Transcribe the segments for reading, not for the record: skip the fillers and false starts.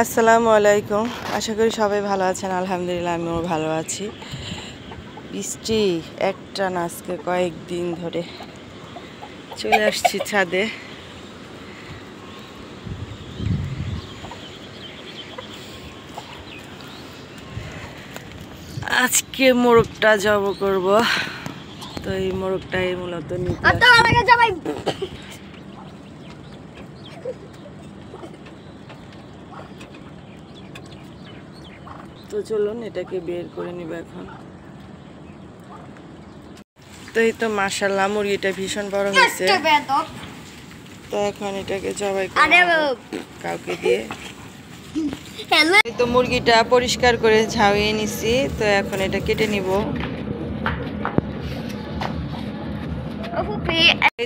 আসসালামু আলাইকুম। আশা করি সবাই ভালো আছেন। আলহামদুলিল্লাহ আমিও ভালো আছি। বৃষ্টি একটানা আজকে কয়েকদিন ধরে। চলে আসছি ছাদে। আজকে মোরগটা জব করব, তো এই মোরগটাই মূলত নিতে তো চলুন এটাকে বের করে নিব এখন। তো এই তো মাশাআল্লাহ মুরগিটা ভীষণ বড় হয়েছে, তো এখন এটাকে জবাই করে কাউকে দিয়ে। এই তো মুরগিটা পরিষ্কার করে ঝাউয়ে নিছি, তো এখন এটা কেটে নিব।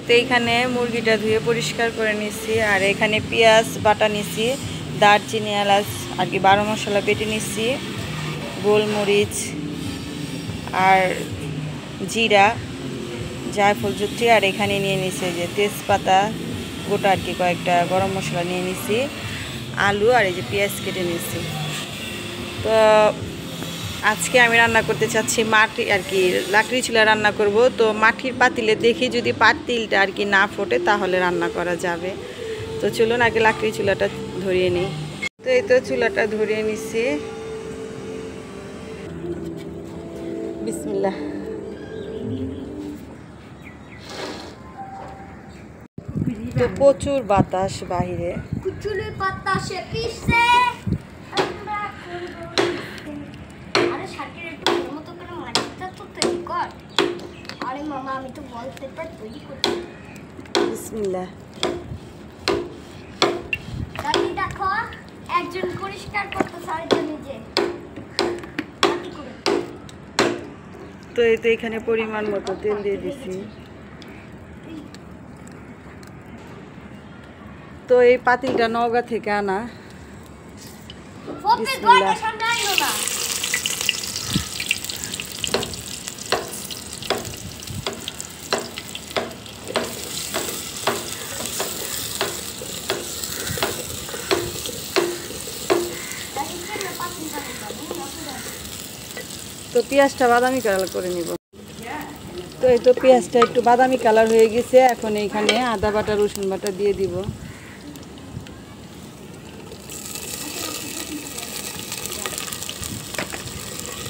তো এইখানে মুরগিটা ধুয়ে পরিষ্কার করে নিছি, আর এখানে পেঁয়াজ বাটা নিছি, দারচিনি এলাচ আর কি 12 মশলা বেটে নিছি, গোলমরিচ আর জিরা জায়ফল জুত্রি, আর এখানে নিয়ে নিছি যে তেজপাতা গোটা আর কি কয়েকটা, গরম মশলা নিয়ে নিছি, আলু আর এই যে পেঁয়াজ কেটে নিছি। তো আজকে আমি রান্না করতে চাচ্ছি মাটি আর কি লাকড়ি চুলা রান্না করব। তো মাটির পাতিলে দেখি যদি পাতিলটা আর কি না ফোটে তাহলে রান্না করা যাবে। তো চলুন আগে লাকড়ি চুলাটা ধরিয়ে নিই। তো এই তো চুলাটা ধরিয়ে নিছি, বিসমিল্লাহ। তো প্রচুর বাতাস বাহিরে। বিসমিল্লাহ। দেখো একজন পরিষ্কার করতেছে আরেকজন নিজে। তো এই তো এখানে পরিমাণ মতো তেল দিয়ে দিছি। তো এই পাতিলটা নওগাঁ থেকে আনা। বিসমিল্লাহ। তো পেঁয়াজটা বাদামি কালার করে নিব। তো এই তো পেঁয়াজটা একটু বাদামি কালার হয়ে গেছে, এখন এইখানে আদা বাটা রসুন বাটা দিয়ে দিব।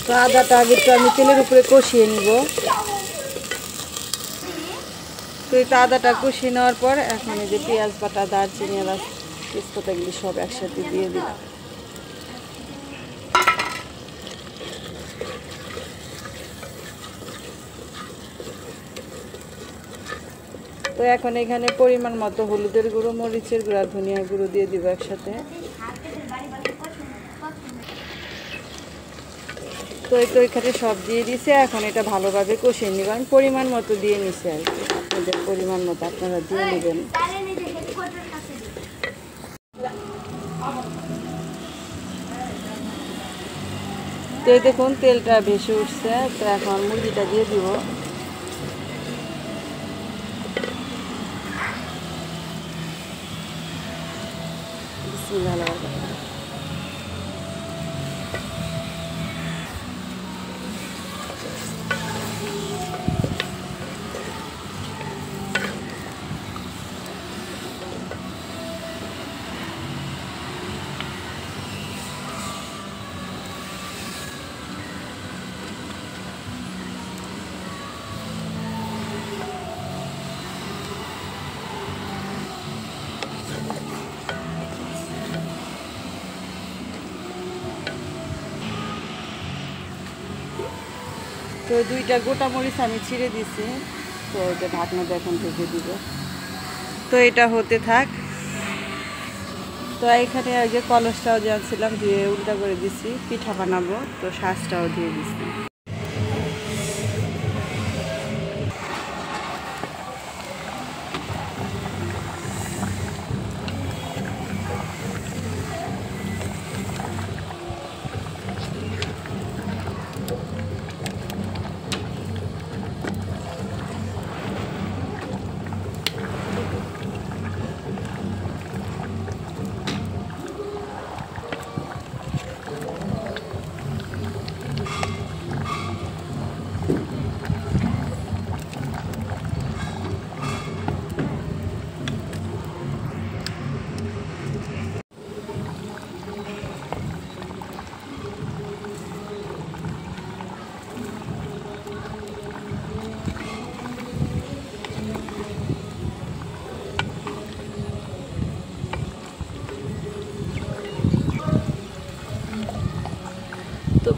তো আদাটা আগে তো আমি তেলের উপরে কষিয়ে নিব। তো এই তো আদাটা কষিয়ে নেওয়ার পর এখন এই যে পেঁয়াজ বাটা দারচিনি এলাচ তেজপাতাগুলি সব একসাথে দিয়ে দিব। তো এখন এখানে পরিমাণ মতো হলুদের গুঁড়ো, মরিচের গুঁড়ো, ধনিয়া গুঁড়ো দিয়ে দিব একসাথে। তো এই তো এখানে সব দিয়ে দিছে, এখন এটা ভালোভাবে কষিয়ে নিব। আমি পরিমাণ মতো দিয়ে নিছি আর কি, আপনাদের পরিমাণ মতো আপনারা দিয়ে নেবেন। তো এই দেখুন তেলটা ভেসে উঠছে, তো এখন মুরগিটা দিয়ে দিব। বিসমিল্লাহ। তো দুইটা গোটা মরিচ আমি ছিঁড়ে দিছি, তো এটা ঢাকনাটা এখন ঢেকে দিব। তো এটা হতে থাক। তো এখানে ওই যে কলসটাও যে আনছিলাম ধুয়ে উল্টা করে দিছি, পিঠা বানাবো, তো শাঁসটাও দিয়ে দিছি।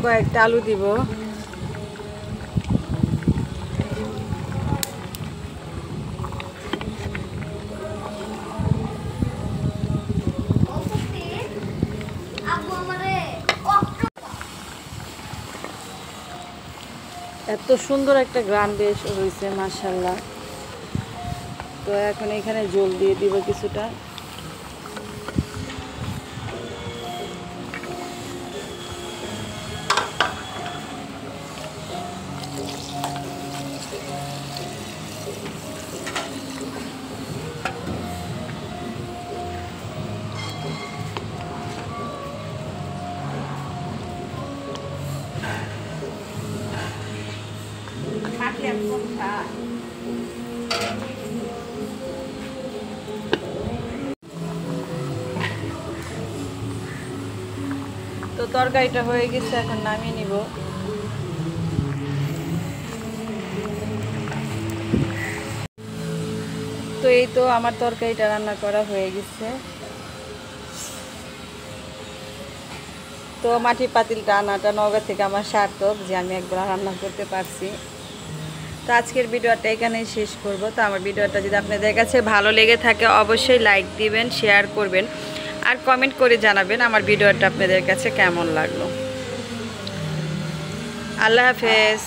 কয়েকটা আলু দিব। এত সুন্দর একটা গ্রান বেশ হয়েছে মাশাআল্লাহ। তো এখন এখানে জল দিয়ে দিব কিছুটা। তো তরকারিটা হয়ে গেছে, এখন নামিয়ে নিব। তো এই তো আমার তরকারিটা রান্না করা হয়ে গেছে। তো মাটির পাতিলটা আনাটা নওগাঁ থেকে আমার সার্থক যে আমি একবার রান্না করতে পারছি। তো আজকের ভিডিওটা এখানেই শেষ করব। তো আমার ভিডিওটা যদি আপনাদের কাছে ভালো লেগে থাকে অবশ্যই লাইক দিবেন, শেয়ার করবেন আর কমেন্ট করে জানাবেন আমার ভিডিওটা আপনাদের কাছে কেমন লাগলো। আল্লাহ হাফেজ।